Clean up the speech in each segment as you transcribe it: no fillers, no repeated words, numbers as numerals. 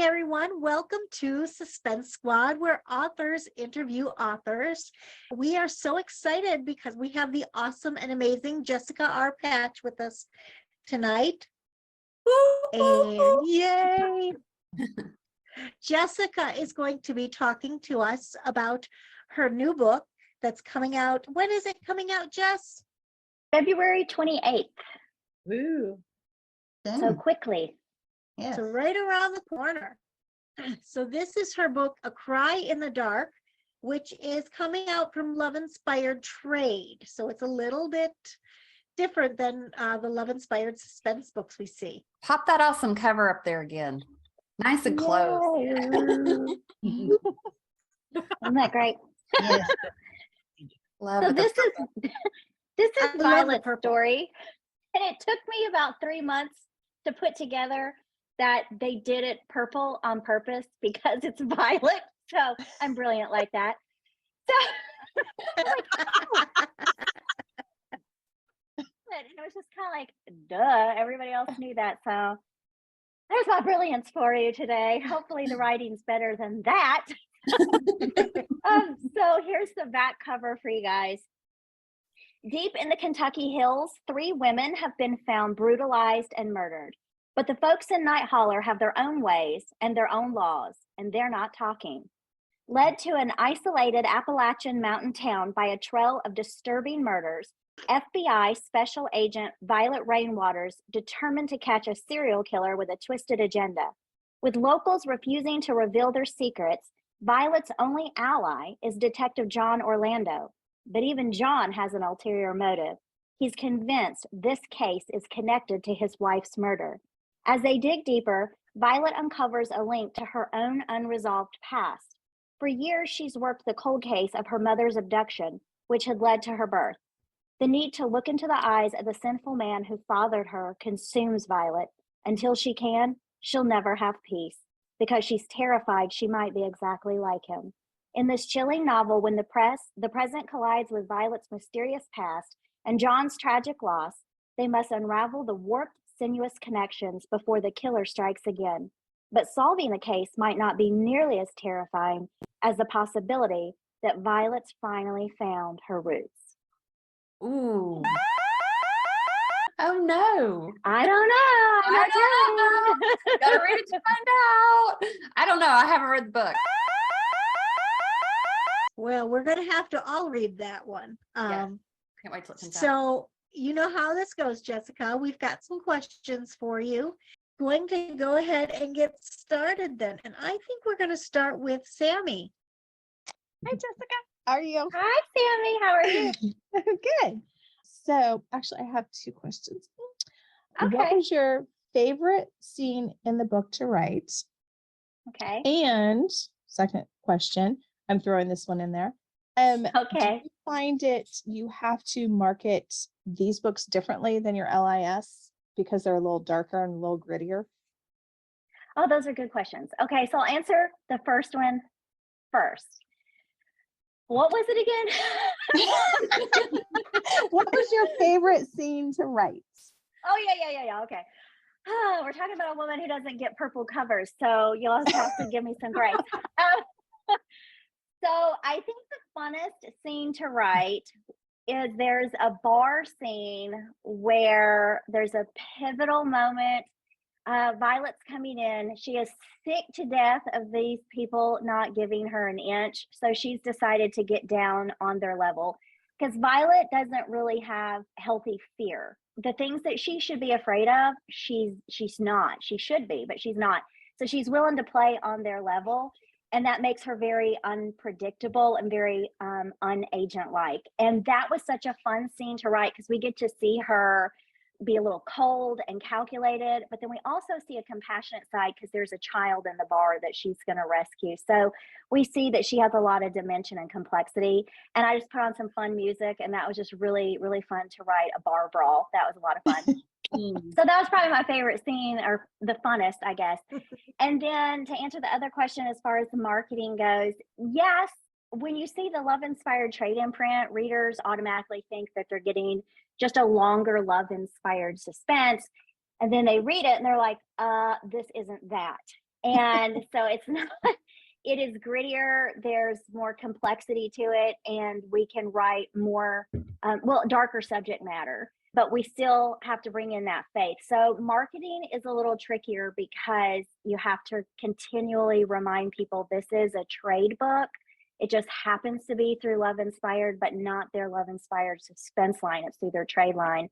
everyone. Welcome to Suspense Squad, where authors interview authors. We are so excited because we have the awesome and amazing Jessica R. Patch with us tonight. And yay! Jessica is going to be talking to us about her new book that's coming out. When is it coming out, Jess? February 28th. Woo. So quickly. Yes. So right around the corner. So this is her book, A Cry in the Dark, which is coming out from Love Inspired Trade. So it's a little bit different than the Love Inspired suspense books we see. Pop that awesome cover up there again. Nice and close. Isn't that great? Yes. Love So it. this is I love the Violet's purple. story. And it took me about 3 months to put together that they did it purple on purpose because it's Violet. So I'm brilliant like that. So and it was just kind of like, duh, everybody else knew that. So there's my brilliance for you today. Hopefully the writing's better than that. So here's the back cover for you guys. Deep in the Kentucky hills, 3 women have been found brutalized and murdered. But the folks in Night Holler have their own ways and their own laws, and they're not talking. Led to an isolated Appalachian mountain town by a trail of disturbing murders, FBI Special Agent Violet Rainwaters determined to catch a serial killer with a twisted agenda. With locals refusing to reveal their secrets, Violet's only ally is Detective John Orlando. But even John has an ulterior motive. He's convinced this case is connected to his wife's murder. As they dig deeper, Violet uncovers a link to her own unresolved past. For years, she's worked the cold case of her mother's abduction, which had led to her birth. The need to look into the eyes of the sinful man who fathered her consumes Violet. Until she can, she'll never have peace, because she's terrified she might be exactly like him. In this chilling novel, when the present collides with Violet's mysterious past and John's tragic loss, they must unravel the warped, sinuous connections before the killer strikes again. But solving the case might not be nearly as terrifying as the possibility that Violet's finally found her roots. Ooh. Oh no. I don't know. I'm not telling you. Gotta read it to find out. I don't know. I haven't read the book. Well, we're going to have to all read that one. Yeah. Can't wait till it comes out. So you know how this goes, Jessica. We've got some questions for you. Going to go ahead and get started then. And I think we're going to start with Sammy. Hi, Jessica. How are you? Hi, Sammy. How are you? Good. So, actually, I have 2 questions. What Okay. was your favorite scene in the book to write? Okay. And second question, I'm throwing this one in there. Do Okay. you find you have to market these books differently than your LIS because they're a little darker and a little grittier? Oh, those are good questions. Okay, so I'll answer the first one first. What was it again? What was your favorite scene to write? Oh, yeah. Okay. Oh, we're talking about a woman who doesn't get purple covers, so you'll have to give me some grace. So I think the funnest scene to write is there's a bar scene where there's a pivotal moment. Violet's coming in. She is sick to death of these people not giving her an inch. So she's decided to get down on their level because Violet doesn't really have healthy fear. The things that she should be afraid of, she's not. She should be, but she's not. So she's willing to play on their level. And that makes her very unpredictable and very unagent-like. And that was such a fun scene to write because we get to see her be a little cold and calculated, but then we also see a compassionate side because there's a child in the bar that she's going to rescue. So we see that she has a lot of dimension and complexity. And I just put on some fun music, and that was just really, really fun to write a bar brawl. That was a lot of fun. So that was probably my favorite scene, or the funnest, I guess. And then to answer the other question, as far as the marketing goes, yes, when you see the Love Inspired Trade imprint, readers automatically think that they're getting just a longer love inspired suspense. And then they read it and they're like, this isn't that. And so it's not, it is grittier. There's more complexity to it, and we can write more, darker subject matter, but we still have to bring in that faith. So marketing is a little trickier because you have to continually remind people this is a trade book. It just happens to be through Love Inspired, but not their Love Inspired suspense line. It's through their trade line.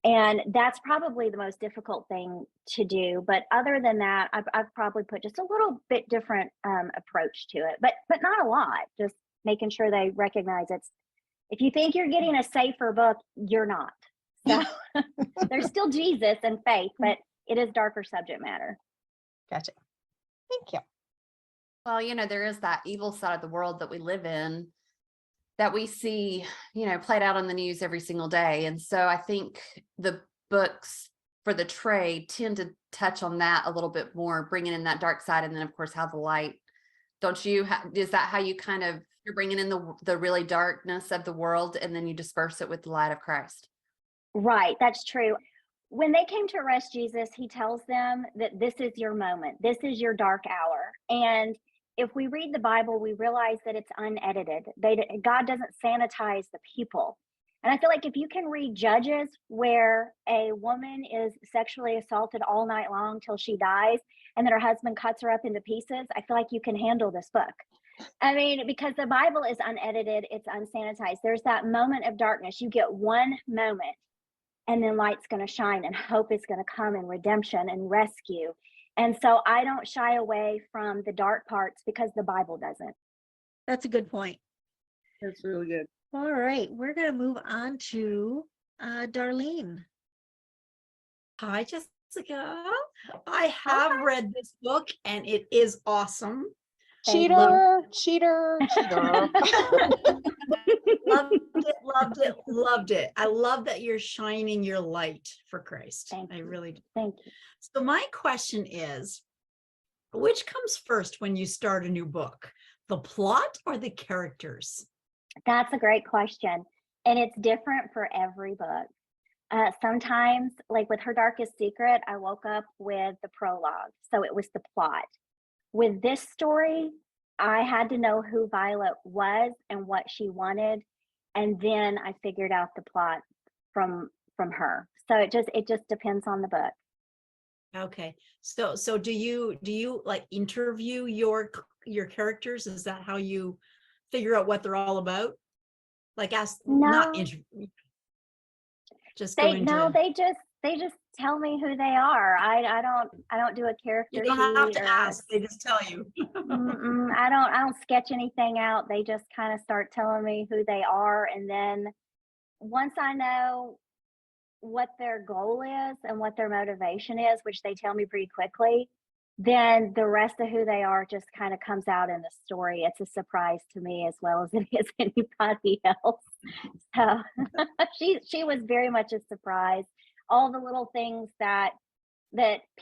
And that's probably the most difficult thing to do. But other than that, I've probably put just a little bit different approach to it, but not a lot. Just making sure they recognize it's, if you think you're getting a safer book, you're not. So there's still Jesus and faith, but it is darker subject matter. Gotcha. Thank you. Well, there is that evil side of the world that we live in that we see, played out on the news every single day. And so I think the books for the trade tend to touch on that a little bit more, bringing in that dark side. And then of course, have the light. Don't you, is that how you you're bringing in the really darkness of the world, and then you disperse it with the light of Christ? Right, that's true. When they came to arrest Jesus, he tells them that this is your moment. This is your dark hour. And if we read the Bible, we realize that it's unedited. God doesn't sanitize the people. And I feel like if you can read Judges, where a woman is sexually assaulted all night long till she dies, and then her husband cuts her up into pieces, I feel like you can handle this book. I mean, because the Bible is unedited, it's unsanitized. There's that moment of darkness. You get one moment, and then light's going to shine, and hope is going to come, and redemption and rescue. And so I don't shy away from the dark parts because the Bible doesn't. That's a good point. That's really good. All right, we're going to move on to Darlene. Hi, Jessica. I have read this book and it is awesome. Cheater, cheater, cheater. Loved it, loved it, loved it. I love that you're shining your light for Christ. Thank I you. really do. Thank you. So my question is, which comes first when you start a new book, the plot or the characters? That's a great question. And it's different for every book. Sometimes, like with Her Darkest Secret, I woke up with the prologue. So it was the plot. With this story, I had to know who Violet was and what she wanted. And then I figured out the plot from her. So it just depends on the book. Okay. So do you like interview your characters? Is that how you figure out what they're all about? Like ask, not No. interview. Just go into. They just tell me who they are. I don't do a character You don't have sheet to ask, they just tell you. I don't sketch anything out. They just kind of start telling me who they are, and then once I know what their goal is and what their motivation is, which they tell me pretty quickly, then the rest of who they are just kind of comes out in the story. It's a surprise to me as well as it is anybody else. So she was very much a surprise. All the little things that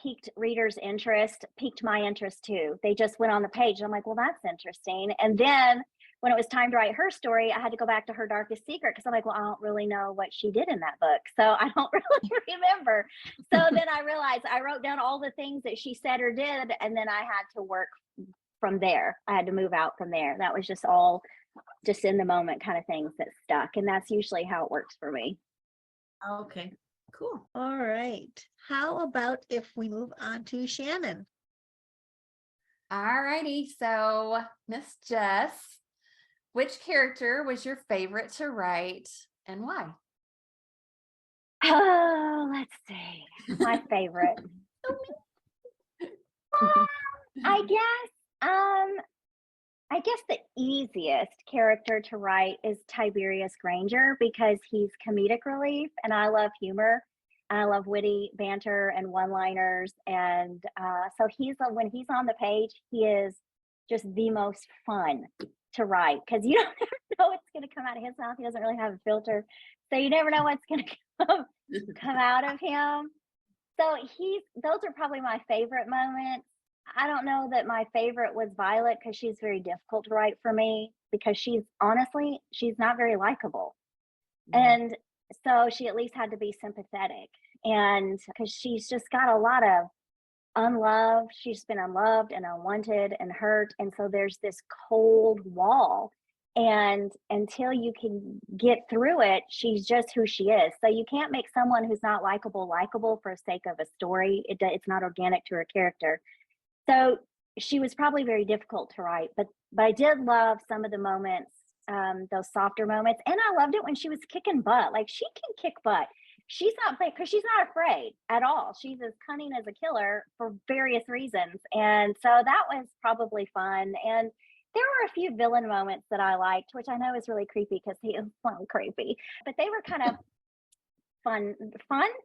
piqued readers' interest piqued my interest too. They just went on the page. And I'm like, well, that's interesting. And then when it was time to write her story, I had to go back to Her Darkest Secret because I'm like, well, I don't really know what she did in that book. So I don't really remember. So then I realized I wrote down all the things that she said or did, and then I had to work from there. I had to move out from there. That was just all just in the moment kind of things that stuck. And that's usually how it works for me. Okay, cool. All right. How about if we move on to Shannon? All righty. So, Miss Jess, which character was your favorite to write and why? Oh, let's see. My favorite. I guess the easiest character to write is Tiberius Granger because he's comedic relief and I love humor. I love witty banter and one-liners. And so when he's on the page, he is just the most fun to write because you don't ever know what's going to come out of his mouth. He doesn't really have a filter. So you never know what's going to come out of him. So those are probably my favorite moments. I don't know that my favorite was Violet because she's very difficult to write for me because she's not very likable. And so she at least had to be sympathetic, and because she's just got a lot of unloved. She's been unloved and unwanted and hurt. And so there's this cold wall. And until you can get through it, she's just who she is. So you can't make someone who's not likable for the sake of a story. It's not organic to her character. So she was probably very difficult to write, but I did love some of the moments, those softer moments. And I loved it when she was kicking butt. Like, she can kick butt. She's not playing because she's not afraid at all. She's as cunning as a killer for various reasons. And so that was probably fun. And there were a few villain moments that I liked, which I know is really creepy because he is so creepy, but they were kind of fun.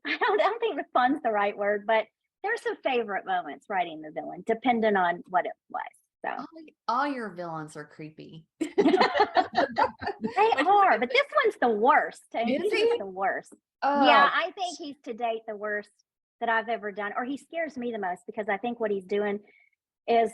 I don't think the fun's the right word, but there's some favorite moments writing the villain, depending on what it was. So All your villains are creepy. they are, but this one's the worst. I mean, Is he's he? the worst. Oh, Yeah, I think he's to date the worst that I've ever done, or he scares me the most because I think what he's doing is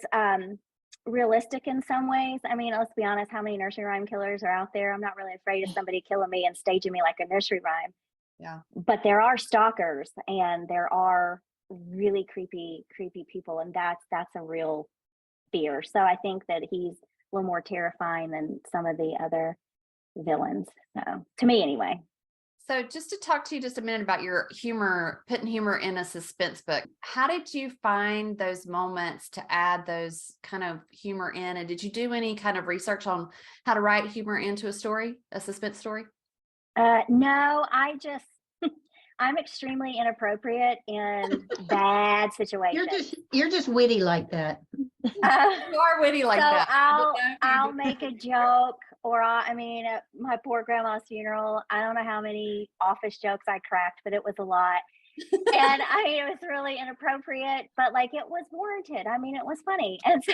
realistic in some ways. I mean, let's be honest, how many nursery rhyme killers are out there? I'm not really afraid of somebody killing me and staging me like a nursery rhyme. yeah. But there are stalkers and there are really creepy people, and that's a real fear. So I think that he's a little more terrifying than some of the other villains. So to me anyway. So just to talk to you just a minute about your humor, putting humor in a suspense book. How did you find those moments to add those kind of humor in? And did you do any kind of research on how to write humor into a story, a suspense story? No, I'm extremely inappropriate in bad situations. You're just witty like that. You are witty like So that. I'll make a joke, or I mean, at my poor grandma's funeral, I don't know how many office jokes I cracked, but it was a lot. And I mean, it was really inappropriate, but like it was warranted. I mean, it was funny. And so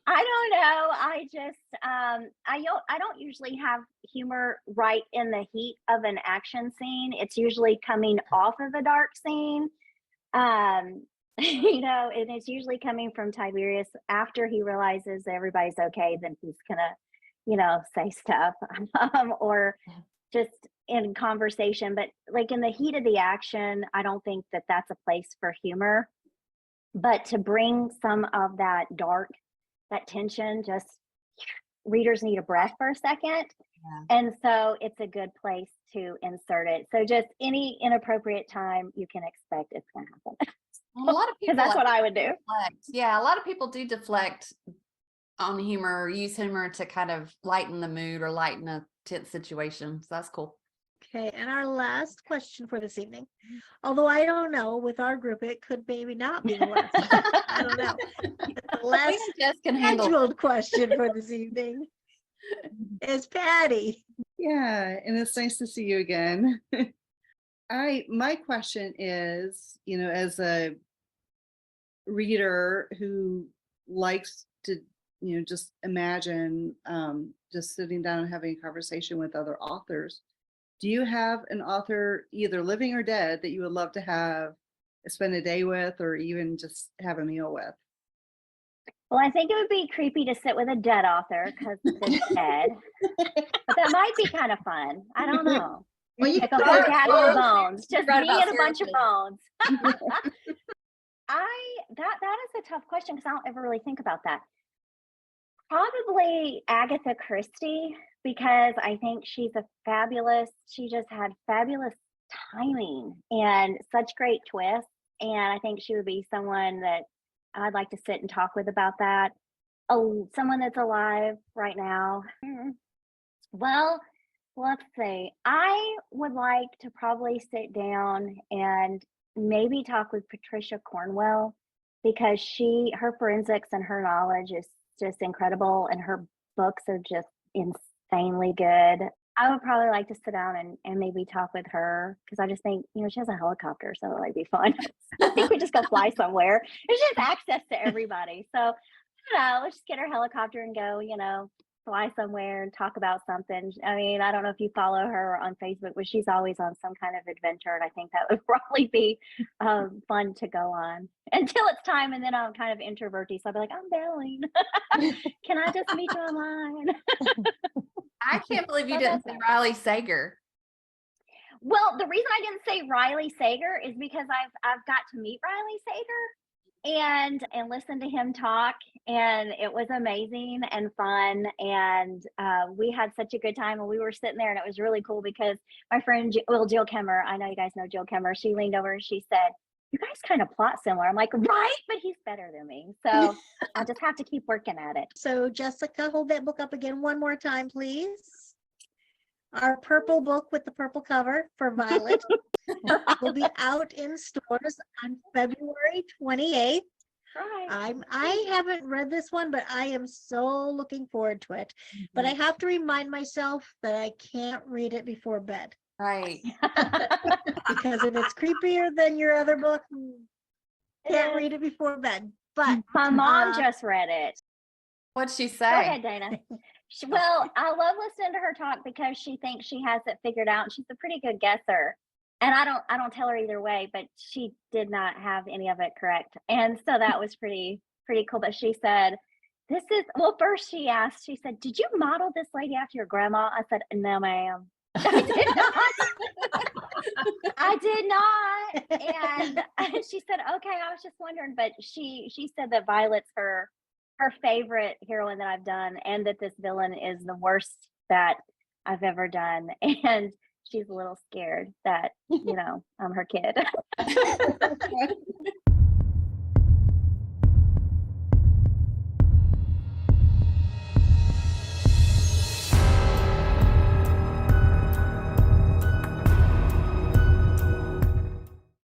I don't know. I just I don't usually have humor right in the heat of an action scene. It's usually coming off of a dark scene. You know, and it's usually coming from Tiberius after he realizes everybody's okay, then he's gonna, you know, say stuff or just in conversation. But like in the heat of the action, I don't think that that's a place for humor. But to bring some of that dark, that tension, just readers need a breath for a second. Yeah. And so it's a good place to insert it. So just any inappropriate time you can expect it's going to happen. Well, a lot of people, Because that's what I would do. deflect. Yeah, a lot of people do deflect on humor or use humor to kind of lighten the mood or lighten a tense situation. So that's cool. Okay, and our last question for this evening, although I don't know, with our group, it could maybe not be the last. I don't know. The last Jess can handle. scheduled question for this evening is Patty. Yeah, and it's nice to see you again. My question is, you know, as a reader who likes to, you know, just imagine just sitting down and having a conversation with other authors, do you have an author, either living or dead, that you would love to spend a day with or even just have a meal with? Well, I think it would be creepy to sit with a dead author because it's dead. But that might be kind of fun. I don't know. Well, you Like a could whole have- gathering of bones. Just Right me about and a bunch of serial bones. That is a tough question because I don't ever really think about that. Probably Agatha Christie, because I think she just had fabulous timing and such great twists. And I think she would be someone that I'd like to sit and talk with about that. Oh, someone that's alive right now. Well, let's see. I would like to probably sit down and maybe talk with Patricia Cornwell because her forensics and her knowledge is just incredible, and her books are just insanely good. I would probably like to sit down and maybe talk with her because I just think, you know, she has a helicopter, so it might be fun. I think we just go fly somewhere. And she has access to everybody. So, you know, let's just get her helicopter and go, you know, fly somewhere and talk about something. I mean, I don't know if you follow her on Facebook, but she's always on some kind of adventure. And I think that would probably be fun to go on until it's time. And then I'm kind of introverty. So I'll be like, I'm bailing. Can I just meet you online? I can't believe you So didn't that's say Riley Sager. Well, the reason I didn't say Riley Sager is because I've got to meet Riley Sager. and listen to him talk, and it was amazing and fun, and we had such a good time, and we were sitting there, and it was really cool because my friend Jill Kemmer, I know you guys know Jill Kemmer, she leaned over and she said, "You guys kind of plot similar." I'm like, "Right, but he's better than me, so I'll just have to keep working at it." So Jessica, hold that book up again one more time, please. Our purple book with the purple cover for Violet will be out in stores on February 28th. Right. I haven't read this one, but I am so looking forward to it. But I have to remind myself that I can't read it before bed, Right. because if it's creepier than your other book, can't is. read it before bed. But My mom uh, just read it. What'd she Go say? ahead, Dana. Well, I love listening to her talk because she thinks she has it figured out. She's a pretty good guesser. And I don't tell her either way, but she did not have any of it correct. And so that was pretty cool. But she said, "This is," well, first she asked, she said, "Did you model this lady after your grandma?" I said, "No, ma'am." I did not. I did not. And she said, "Okay, I was just wondering." But she said that Violet's her favorite heroine that I've done, and that this villain is the worst that I've ever done. And she's a little scared that, I'm her kid.